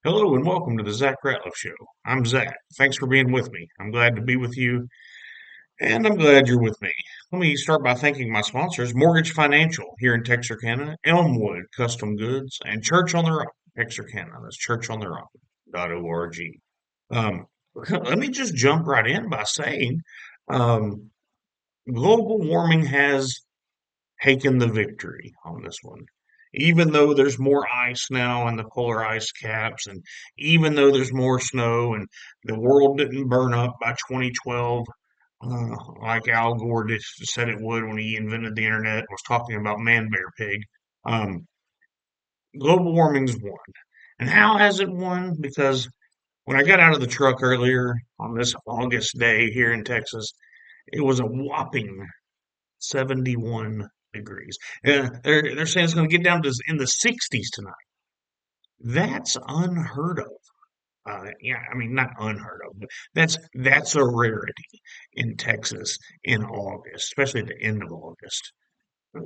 Hello and welcome to the Zach Ratliff Show. I'm Zach. Thanks for being with me. I'm glad to be with you, and I'm glad you're with me. Let me start by thanking my sponsors, Mortgage Financial here in Texarkana, Elmwood Custom Goods, and Church on the Rock, Texarkana. That's churchontherock.org. Um, Let me just jump right in by saying um, global warming has taken the victory on this one. Even though there's more ice now in the polar ice caps, and even though there's more snow, and the world didn't burn up by 2012, like Al Gore said it would when he invented the internet, was talking about man, bear, pig. Um, Global warming's won. And how has it won? Because when I got out of the truck earlier on this August day here in Texas, it was a whopping 71 degrees. They're saying it's going to get down to in the 60s tonight. That's unheard of. Yeah, I mean not unheard of, but that's a rarity in Texas in August, especially at the end of August.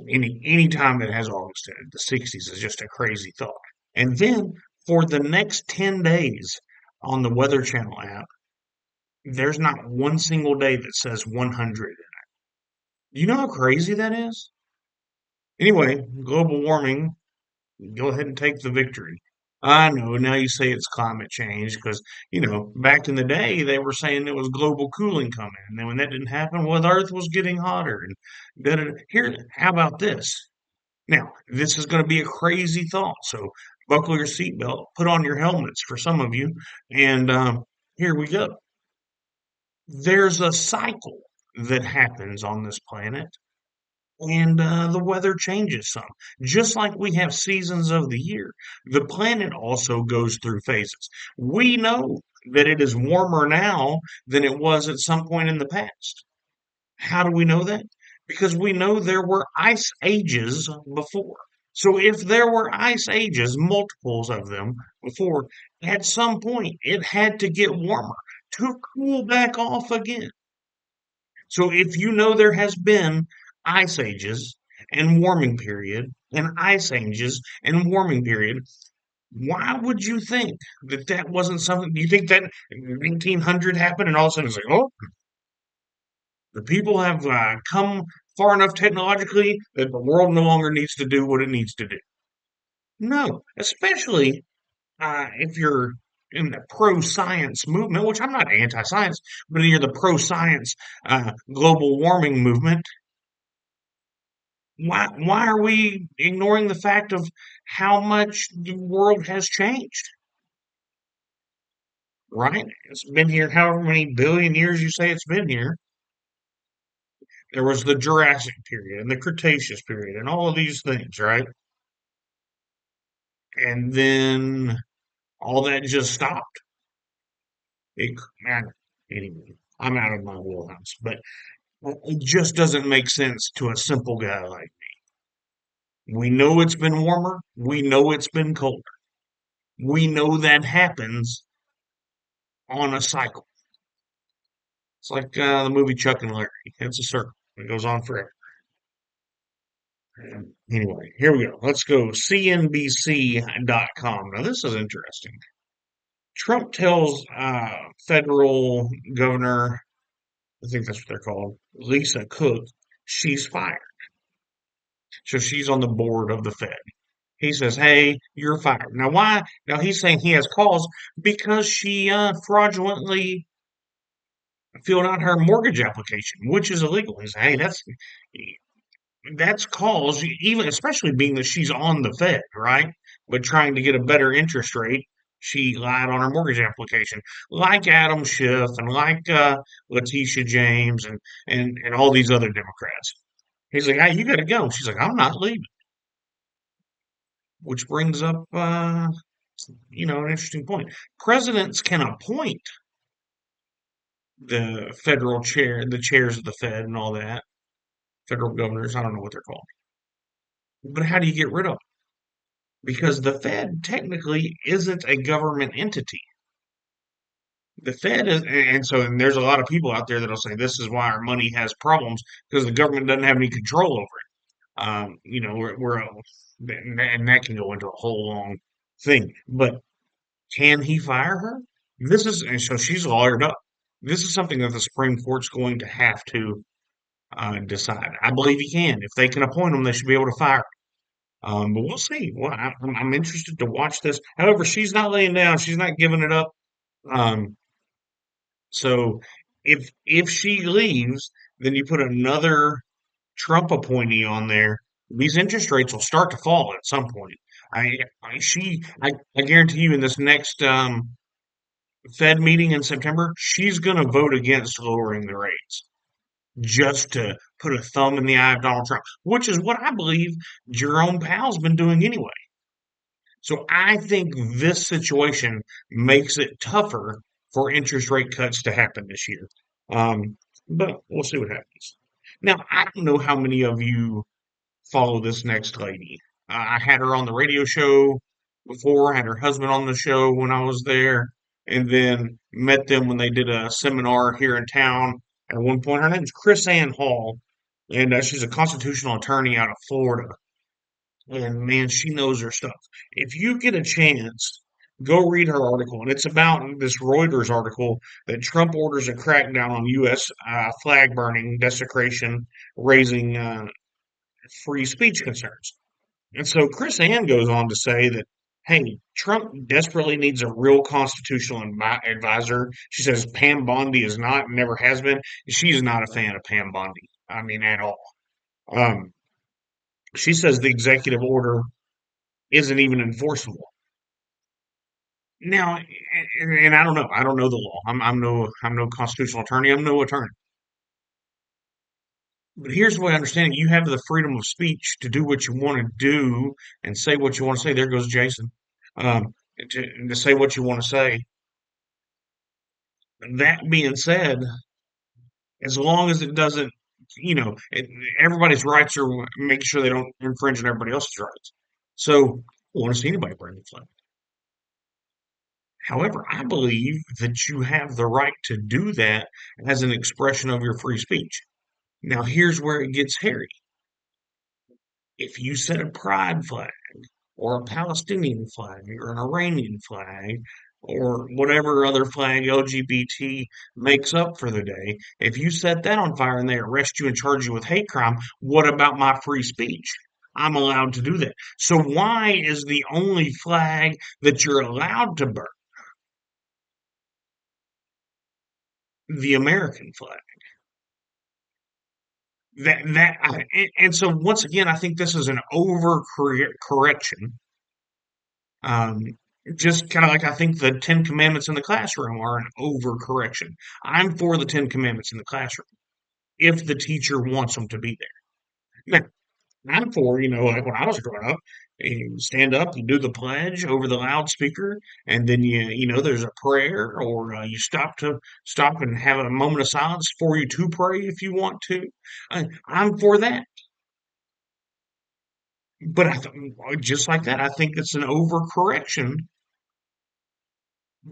Any time that has August in it, the 60s is just a crazy thought. And then for the next 10 days on the Weather Channel app, there's not one single day that says 100. You know how crazy that is? Anyway, global warming, go ahead and take the victory. I know now you say it's climate change because, back in the day they were saying it was global cooling coming. And then when that didn't happen, well, the earth was getting hotter. And here, how about this? Now, this is going to be a crazy thought. So buckle your seatbelt, put on your helmets for some of you. And here we go. There's a cycle that happens on this planet and the weather changes some. Just like we have seasons of the year, the planet also goes through phases. We know that it is warmer now than it was at some point in the past. How do we know that? Because we know there were ice ages before. So if there were ice ages, multiples of them before, at some point it had to get warmer to cool back off again. So if you know there has been ice ages and warming period and ice ages and warming period, why would you think that that wasn't something? Do you think that 1900 happened and all of a sudden it's like, oh, the people have come far enough technologically that the world no longer needs to do what it needs to do? No, especially if you're in the pro-science movement, which I'm not anti-science, but you're the pro-science global warming movement. Why are we ignoring the fact of how much the world has changed? Right? It's been here however many billion years you say it's been here. There was the Jurassic period and the Cretaceous period and all of these things, right? And then all that just stopped. It, man, anyway, I'm out of my wheelhouse, but it just doesn't make sense to a simple guy like me. We know it's been warmer. We know it's been colder. We know that happens on a cycle. It's like the movie Chuck and Larry. It's a circle. It goes on forever. Anyway, here we go. Let's go. CNBC.com. Now, this is interesting. Trump tells federal governor, I think that's what they're called, Lisa Cook, she's fired. So she's on the board of the Fed. He says, hey, you're fired. Now, why? Now, he's saying he has cause because she fraudulently filled out her mortgage application, which is illegal. He's saying, hey, that's cause, even especially being that she's on the Fed, right? But trying to get a better interest rate, she lied on her mortgage application, like Adam Schiff and like Letitia James and all these other Democrats. He's like, hey, you got to go. She's like, I'm not leaving. Which brings up, an interesting point. Presidents can appoint the federal chair, the chairs of the Fed, and all that. Federal governors, I don't know what they're called. But how do you get rid of them? Because the Fed technically isn't a government entity. The Fed is, and there's a lot of people out there that'll say this is why our money has problems because the government doesn't have any control over it. And that can go into a whole long thing. But Can he fire her? This is, and so she's lawyered up. This is something that the Supreme Court's going to have to decide. I believe he can. If they can appoint him, they should be able to fire him. But we'll see. Well, I'm interested to watch this. However, she's not laying down. She's not giving it up. Um, so if she leaves, then you put another Trump appointee on there. These interest rates will start to fall at some point. I guarantee you in this next Fed meeting in September, she's going to vote against lowering the rates just to put a thumb in the eye of Donald Trump, which is what I believe Jerome Powell's been doing anyway. So I think this situation makes it tougher for interest rate cuts to happen this year. Um, but we'll see what happens. Now, I don't know how many of you follow this next lady. I had her on the radio show before, I had her husband on the show when I was there, and then met them when they did a seminar here in town. At one point, her name's Chris Ann Hall, and she's a constitutional attorney out of Florida. And man, she knows her stuff. If you get a chance, go read her article. And it's about this Reuters article that Trump orders a crackdown on U.S. Flag burning, desecration, raising free speech concerns. And so Chris Ann goes on to say that, hey, Trump desperately needs a real constitutional advisor. She says Pam Bondi is not, never has been. She's not a fan of Pam Bondi. I mean, at all. Um, she says the executive order isn't even enforceable. Now, and I don't know. I don't know the law. I'm no constitutional attorney. I'm no attorney. But here's the way I understand it. You have the freedom of speech to do what you want to do and say what you want to say. There goes Jason. To say what you want to say. That being said, as long as it doesn't, everybody's rights are making sure they don't infringe on everybody else's rights. So I don't want to see anybody burn the flag. However, I believe that you have the right to do that as an expression of your free speech. Now, here's where it gets hairy. If you set a pride flag or a Palestinian flag or an Iranian flag or whatever other flag LGBT makes up for the day, if you set that on fire and they arrest you and charge you with hate crime, what about my free speech? I'm allowed to do that. So why is the only flag that you're allowed to burn the American flag? And so once again, I think this is an overcorrection. Um, just kind of like I think the Ten Commandments in the classroom are an overcorrection. I'm for the Ten Commandments in the classroom if the teacher wants them to be there. Now, I'm for, like when I was growing up, you stand up, you do the pledge over the loudspeaker, and then there's a prayer, or you stop and have a moment of silence for you to pray if you want to. I'm for that. But just like that, I think it's an overcorrection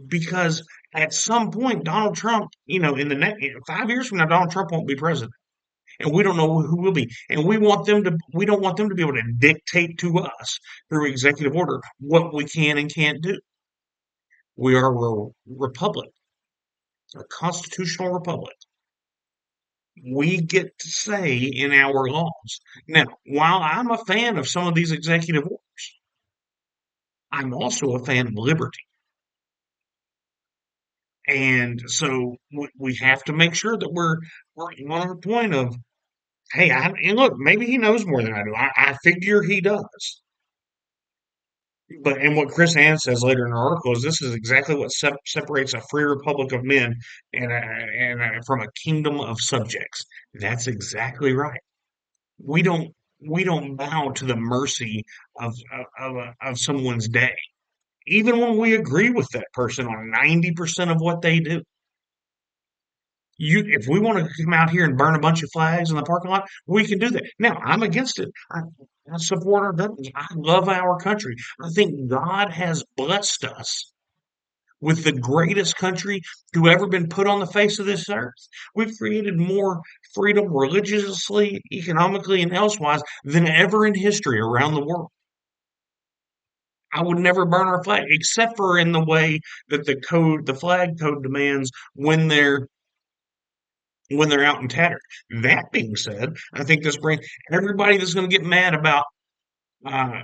because at some point, Donald Trump, in the next 5 years from now, Donald Trump won't be president, and we don't know who will be. And we don't want them to be able to dictate to us through executive order what we can and can't do. We are a republic, a constitutional republic. We get to say in our laws. Now, while I'm a fan of some of these executive orders, I'm also a fan of liberty. And so we have to make sure that we're on a point of, hey, and look, maybe he knows more than I do. I figure he does. But and what Chris Ann says later in her article is this is exactly what separates a free republic of men from a kingdom of subjects. That's exactly right. We don't bow to the mercy of someone's day, even when we agree with that person on 90% of what they do. If we want to come out here and burn a bunch of flags in the parking lot, we can do that. Now, I'm against it. I support our veterans. I love our country. I think God has blessed us with the greatest country to ever been put on the face of this earth. We've created more freedom religiously, economically, and elsewise than ever in history around the world. I would never burn our flag, except for in the way that the flag code demands when they're out and tattered. That being said, I think this brings everybody that's going to get mad about, uh,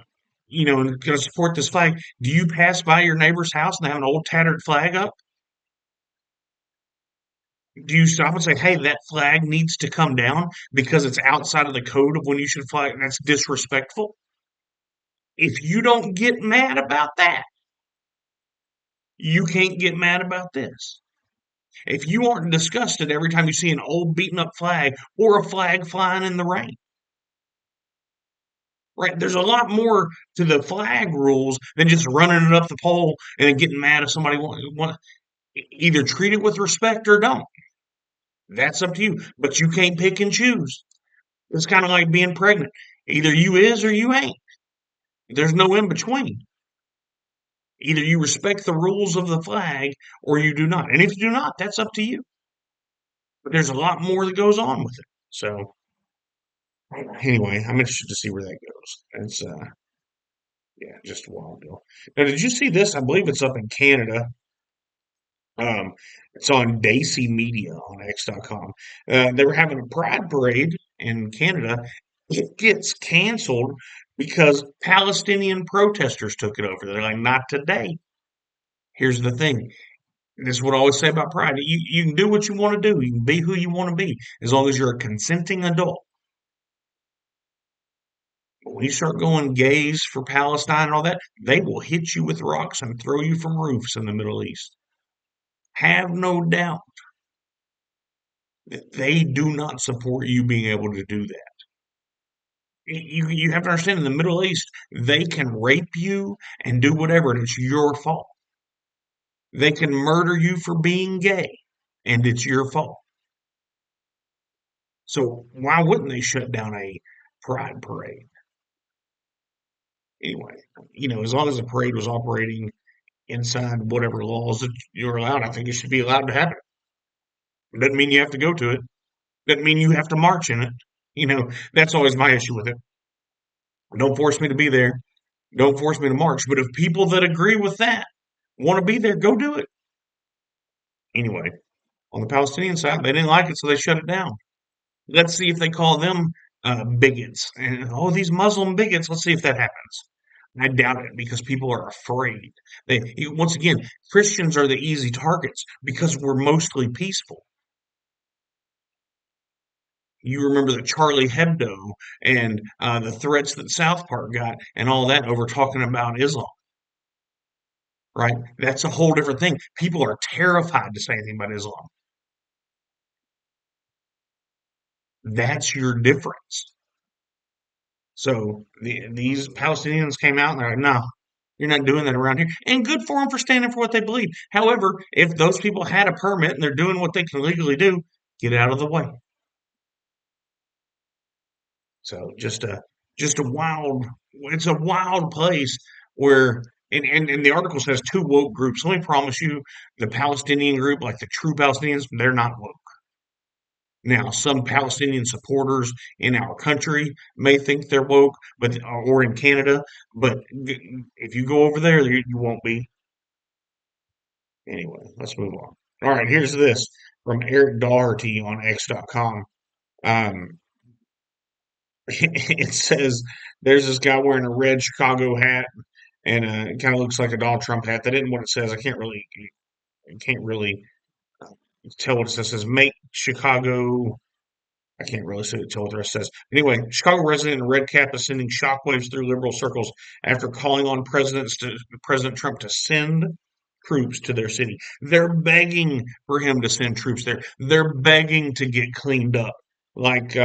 and going to support this flag. Do you pass by your neighbor's house and have an old tattered flag up? Do you stop and say, "Hey, that flag needs to come down because it's outside of the code of when you should fly"? That's disrespectful. If you don't get mad about that, you can't get mad about this. If you aren't disgusted every time you see an old beaten up flag or a flag flying in the rain, right? There's a lot more to the flag rules than just running it up the pole and then getting mad if somebody want either treat it with respect or don't. That's up to you, but you can't pick and choose. It's kind of like being pregnant. Either you is or you ain't. There's no in between. Either you respect the rules of the flag or you do not. And if you do not, that's up to you. But there's a lot more that goes on with it. So anyway, I'm interested to see where that goes. It's yeah, just a while ago. Now, did you see this? I believe it's up in Canada. Um, it's on Daisy Media on X.com. They were having a pride parade in Canada. It gets canceled because Palestinian protesters took it over. They're like, not today. Here's the thing. This is what I always say about pride. You can do what you want to do. You can be who you want to be as long as you're a consenting adult. But when you start going gays for Palestine and all that, they will hit you with rocks and throw you from roofs in the Middle East. Have no doubt that they do not support you being able to do that. You have to understand in the Middle East, they can rape you and do whatever, and it's your fault. They can murder you for being gay, and it's your fault. So why wouldn't they shut down a pride parade? Anyway, as long as the parade was operating inside whatever laws that you're allowed, I think it should be allowed to happen. Doesn't mean you have to go to it. Doesn't mean you have to march in it. That's always my issue with it. Don't force me to be there. Don't force me to march. But if people that agree with that want to be there, go do it. Anyway, on the Palestinian side, they didn't like it, so they shut it down. Let's see if they call them bigots. And these Muslim bigots. Let's see if that happens. I doubt it because people are afraid. Once again, Christians are the easy targets because we're mostly peaceful. You remember the Charlie Hebdo and the threats that South Park got and all that over talking about Islam, right? That's a whole different thing. People are terrified to say anything about Islam. That's your difference. So these Palestinians came out and they're like, no, you're not doing that around here. And good for them for standing for what they believe. However, if those people had a permit and they're doing what they can legally do, get out of the way. So just a wild it's a wild place where and the article says two woke groups. Let me promise you, the Palestinian group, like the true Palestinians, they're not woke. Now, some Palestinian supporters in our country may think they're woke, or in Canada, but if you go over there, you won't be. Anyway, let's move on. All right, here's this from Eric Doherty on X.com. Um, it says there's this guy wearing a red Chicago hat, and it kind of looks like a Donald Trump hat. That isn't what it says. I can't really uh, tell what it says. It says "Make Chicago." I can't really tell what the rest says. Anyway, Chicago resident in red cap is sending shockwaves through liberal circles after calling on President Trump to send troops to their city. They're begging for him to send troops there. They're begging to get cleaned up, like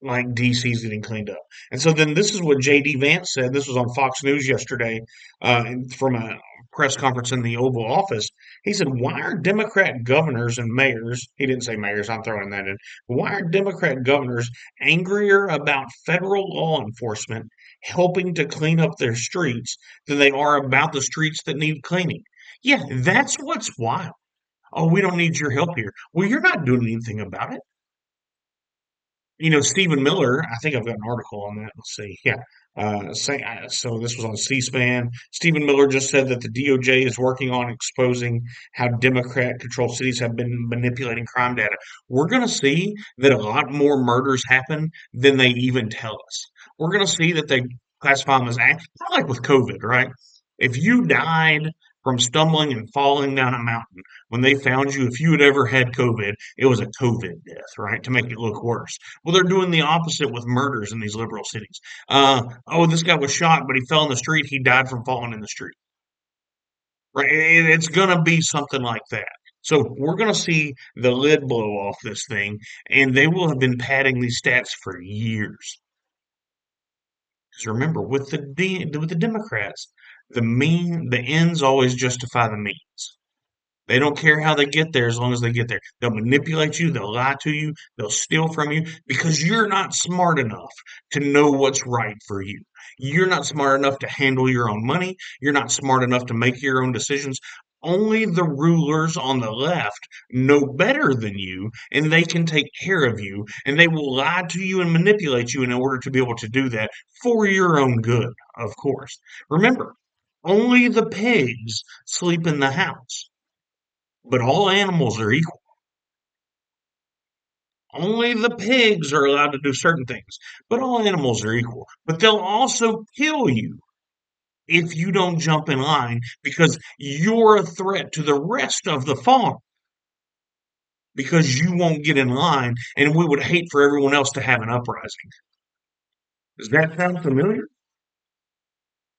DC's getting cleaned up. And so then this is what J.D. Vance said. This was on Fox News yesterday from a press conference in the Oval Office. He said, why are Democrat governors and mayors, he didn't say mayors, I'm throwing that in, why are Democrat governors angrier about federal law enforcement helping to clean up their streets than they are about the streets that need cleaning? Yeah, that's what's wild. Oh, we don't need your help here. Well, you're not doing anything about it. Stephen Miller, I think I've got an article on that. Let's see. Yeah. So this was on C-SPAN. Stephen Miller just said that the DOJ is working on exposing how Democrat-controlled cities have been manipulating crime data. We're going to see that a lot more murders happen than they even tell us. We're going to see that they classify them as act, not like with COVID, right? If you died from stumbling and falling down a mountain when they found you, if you had ever had COVID, it was a COVID death, right? To make it look worse. Well, they're doing the opposite with murders in these liberal cities. Oh, this guy was shot, but he fell in the street. He died from falling in the street. Right? It's going to be something like that. So we're going to see the lid blow off this thing, and they will have been padding these stats for years. Because remember, with the Democrats, the ends always justify the means. They don't care how they get there as long as they get there. They'll manipulate you, they'll lie to you, they'll steal from you because you're not smart enough to know what's right for you. You're not smart enough to handle your own money. You're not smart enough to make your own decisions. Only the rulers on the left know better than you, and they can take care of you, and they will lie to you and manipulate you in order to be able to do that for your own good, of course. Remember, only the pigs sleep in the house. But all animals are equal. Only the pigs are allowed to do certain things, but all animals are equal. But they'll also kill you if you don't jump in line because you're a threat to the rest of the farm because you won't get in line, and we would hate for everyone else to have an uprising. Does that sound familiar?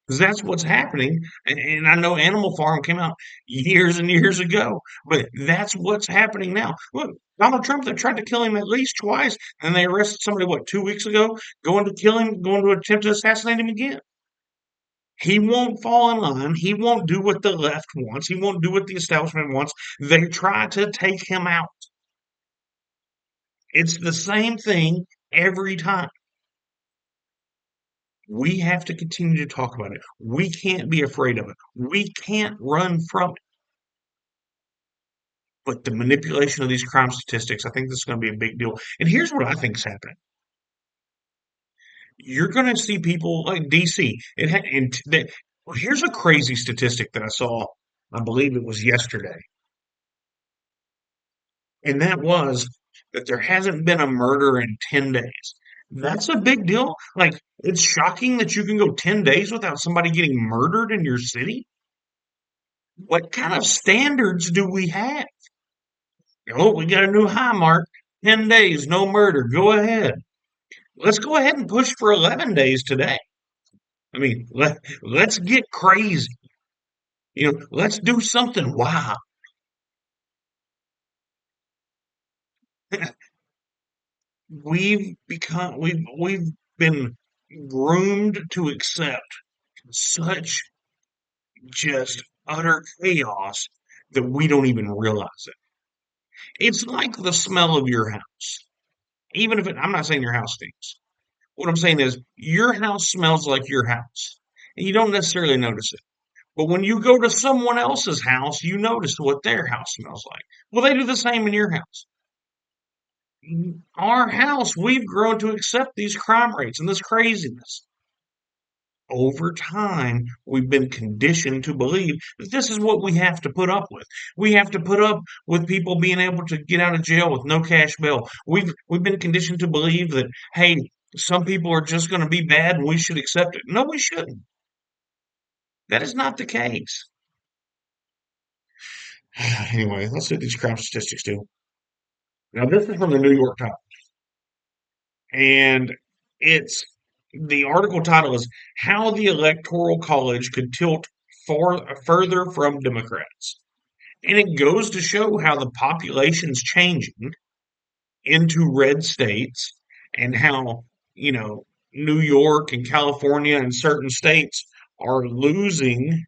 Because that's what's happening. And I know Animal Farm came out years and years ago, but that's what's happening now. Look, Donald Trump, they tried to kill him at least twice, and they arrested somebody, what, 2 weeks ago, going to kill him, going to attempt to assassinate him again. He won't fall in line. He won't do what the left wants. He won't do what the establishment wants. They try to take him out. It's the same thing every time. We have to continue to talk about it. We can't be afraid of it. We can't run from it. But the manipulation of these crime statistics, I think this is going to be a big deal. And here's what I think is happening. You're going to see people like DC. Well, here's a crazy statistic that I saw. I believe it was yesterday. And that was that there hasn't been a murder in 10 days. That's a big deal. Like, it's shocking that you can go 10 days without somebody getting murdered in your city. What kind of standards do we have? Oh, we got a new high mark. 10 days, no murder. Go ahead. Let's go ahead and push for 11 days today. I mean, let's get crazy. Let's do something wild. We've been groomed to accept such just utter chaos that we don't even realize it. It's like the smell of your house. Even if I'm not saying your house stinks. What I'm saying is your house smells like your house. And you don't necessarily notice it. But when you go to someone else's house, you notice what their house smells like. Well, they do the same in your house. Our house, we've grown to accept these crime rates and this craziness. Over time, we've been conditioned to believe that this is what we have to put up with. We have to put up with people being able to get out of jail with no cash bail. We've been conditioned to believe that, hey, some people are just going to be bad and we should accept it. No, we shouldn't. That is not the case. Anyway, let's see what these crime statistics do. Now, this is from the New York Times, and it's the article title is How the Electoral College Could Tilt Further from Democrats. And it goes to show how the population's changing into red states and how, New York and California and certain states are losing,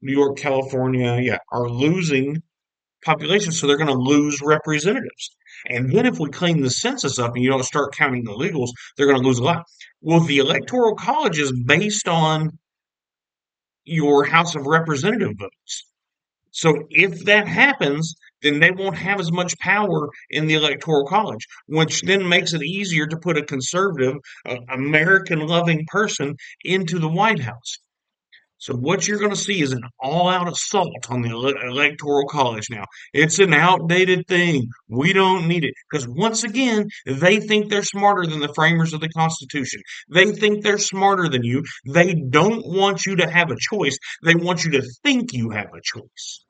New York, California, yeah, are losing population, so they're going to lose representatives. And then if we clean the census up and you don't start counting the illegals, they're going to lose a lot. Well, the Electoral College is based on your House of Representative votes. So if that happens, then they won't have as much power in the Electoral College, which then makes it easier to put a conservative, American loving person into the White House. So what you're going to see is an all-out assault on the electoral college now. It's an outdated thing. We don't need it because once again, they think they're smarter than the framers of the Constitution. They think they're smarter than you. They don't want you to have a choice. They want you to think you have a choice.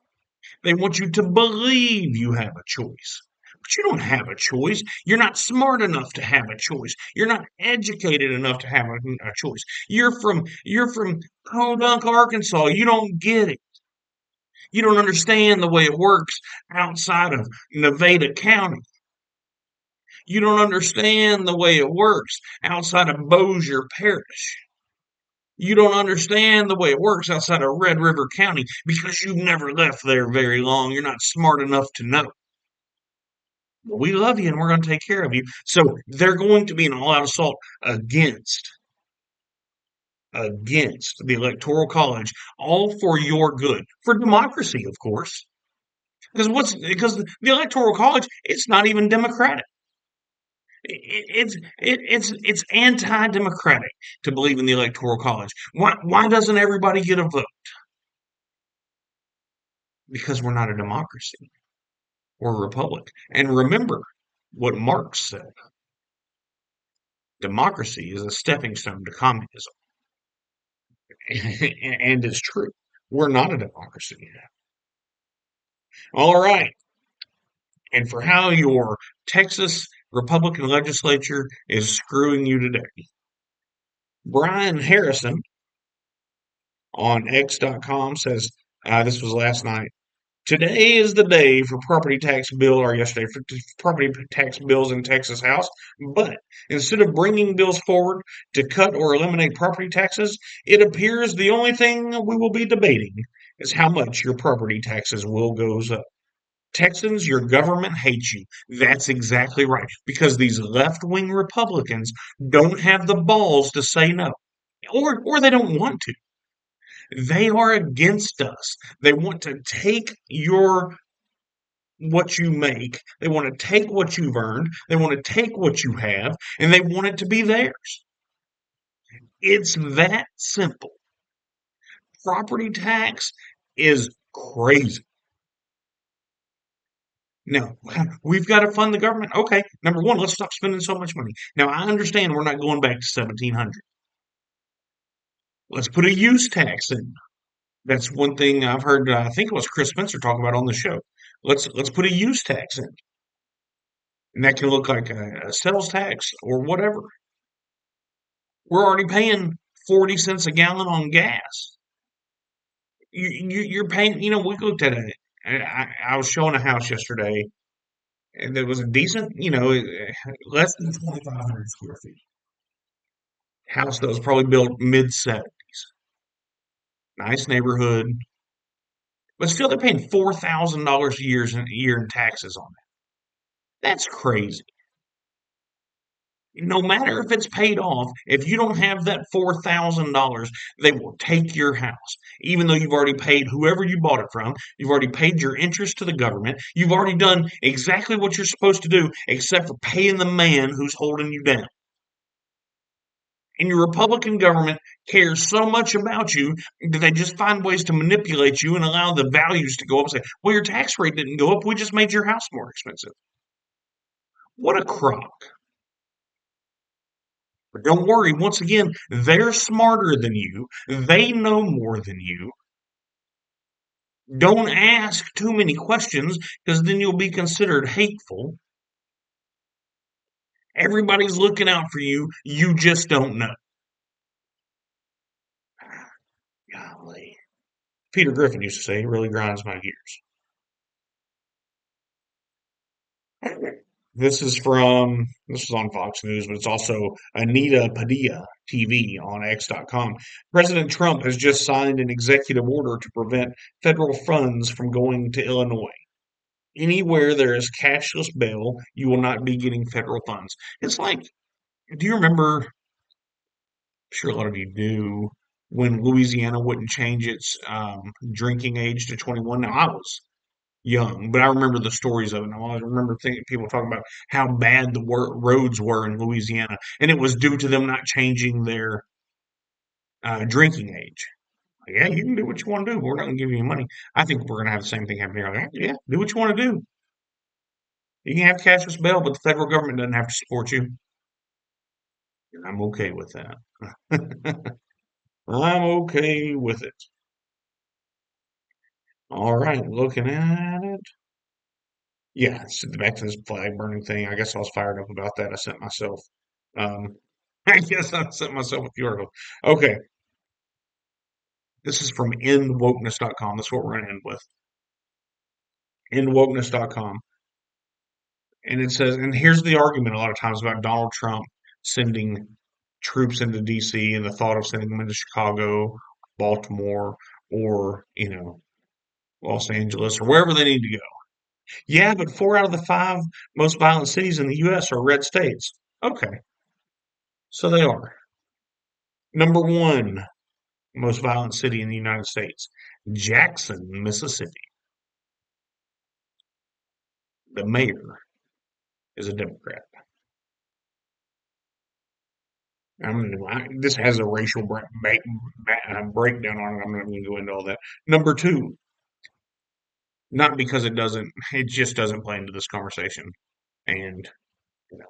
They want you to believe you have a choice. But you don't have a choice. You're not smart enough to have a choice. You're not educated enough to have a choice. You're from Podunk, Arkansas. You don't get it. You don't understand the way it works outside of Nevada County. You don't understand the way it works outside of Bossier Parish. You don't understand the way it works outside of Red River County because you've never left there very long. You're not smart enough to know. We love you and we're going to take care of you. So they're going to be an all-out assault against against the Electoral College, all for your good, for democracy, of course. Because the Electoral College, it's not even democratic. It's anti-democratic to believe in the Electoral College. Why doesn't everybody get a vote? Because we're not a democracy. We're a republic. And remember what Marx said: democracy is a stepping stone to communism. And it's true. We're not a democracy. All right. And for how your Texas Republican legislature is screwing you today. Brian Harrison on X.com says, this was last night. Today is the day for property tax bill, or yesterday for property tax bills in Texas House. But instead of bringing bills forward to cut or eliminate property taxes, it appears the only thing we will be debating is how much your property taxes will go up. Texans, your government hates you. That's exactly right. Because these left wing Republicans don't have the balls to say no. Or they don't want to. They are against us. They want to take your what you make. They want to take what you've earned. They want to take what you have, and they want it to be theirs. It's that simple. Property tax is crazy. Now, we've got to fund the government. Okay, number one, let's stop spending so much money. Now, I understand we're not going back to 1700. Let's put a use tax in. That's one thing I've heard. I think it was Chris Spencer talk about on the show. Let's put a use tax in, and that can look like a sales tax or whatever. We're already paying 40 cents a gallon on gas. You're paying. We looked at it. I was showing a house yesterday, and there was a decent, less than 2,500 square feet house that was probably built mid 70s. Nice neighborhood, but still they're paying $4,000 a year in taxes on that. That's crazy. No matter if it's paid off, if you don't have that $4,000, they will take your house. Even though you've already paid whoever you bought it from, you've already paid your interest to the government, you've already done exactly what you're supposed to do, except for paying the man who's holding you down. And your Republican government cares so much about you that they just find ways to manipulate you and allow the values to go up and say, well, your tax rate didn't go up. We just made your house more expensive. What a crock. But don't worry, once again, they're smarter than you. They know more than you. Don't ask too many questions because then you'll be considered hateful. Everybody's looking out for you. You just don't know. Golly. Peter Griffin used to say, it really grinds my gears. This is on Fox News, but it's also Anita Padilla TV on X.com. President Trump has just signed an executive order to prevent federal funds from going to Illinois. Anywhere there is cashless bail, you will not be getting federal funds. It's like, do you remember? I'm sure a lot of you do. when Louisiana wouldn't change its drinking age to 21. Now, I was young, but I remember the stories of it. And I remember thinking, people talking about how bad the roads were in Louisiana, and it was due to them not changing their drinking age. Like, yeah, you can do what you want to do. We're not going to give you any money. I think we're going to have the same thing happen here. Like, yeah, do what you want to do. You can have cashless bail, but the federal government doesn't have to support you. And I'm okay with that. I'm okay with it. All right, looking at it. Yeah, so back to this flag burning thing. I guess I was fired up about that. I sent myself. Um, I guess I sent myself a few articles. Okay, this is from endwokeness.com. That's what we're going to end with. Endwokeness.com. And it says, and here's the argument a lot of times about Donald Trump sending troops into DC and the thought of sending them into Chicago, Baltimore, or, Los Angeles or wherever they need to go. Yeah, but 4 out of the 5 most violent cities in the U.S. are red states. Okay, so they are. Number 1 most violent city in the United States, Jackson, Mississippi. The mayor is a Democrat. This has a racial breakdown on it. I'm not going to go into all that. Number 2, not because it just doesn't play into this conversation. And, you know,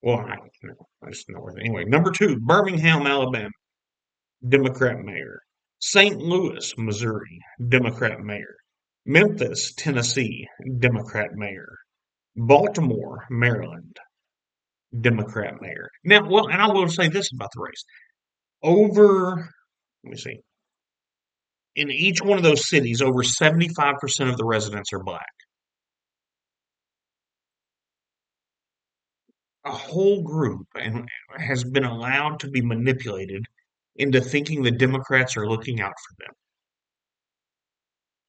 well, I just know it. Anyway, number 2, Birmingham, Alabama, Democrat mayor. St. Louis, Missouri, Democrat mayor. Memphis, Tennessee, Democrat mayor. Baltimore, Maryland, Democrat mayor. Now, well, and I will say this about the race. Let me see. In each one of those cities, over 75% of the residents are black. A whole group has been allowed to be manipulated into thinking the Democrats are looking out for them.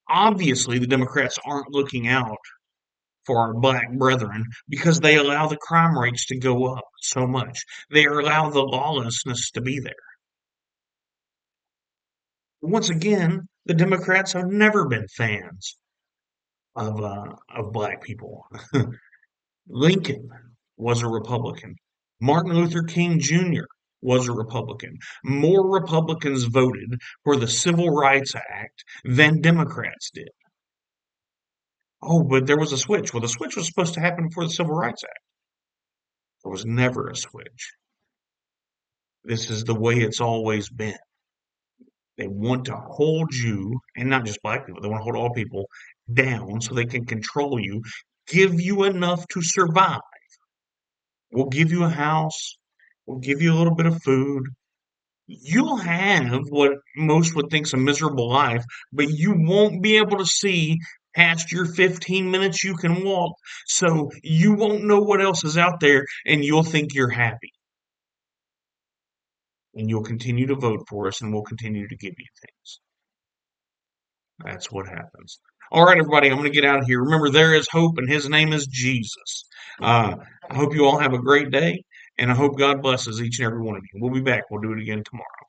Obviously, the Democrats aren't looking out for our black brethren because they allow the crime rates to go up so much. They allow the lawlessness to be there. Once again, the Democrats have never been fans of black people. Lincoln was a Republican. Martin Luther King Jr. was a Republican. More Republicans voted for the Civil Rights Act than Democrats did. Oh, but there was a switch. Well, the switch was supposed to happen before the Civil Rights Act. There was never a switch. This is the way it's always been. They want to hold you, and not just black people, they want to hold all people down so they can control you, give you enough to survive. We'll give you a house, we'll give you a little bit of food. You'll have what most would think's a miserable life, but you won't be able to see past your 15 minutes you can walk. So you won't know what else is out there, and you'll think you're happy. And you'll continue to vote for us, and we'll continue to give you things. That's what happens. All right, everybody, I'm going to get out of here. Remember, there is hope, and his name is Jesus. I hope you all have a great day, and I hope God blesses each and every one of you. We'll be back. We'll do it again tomorrow.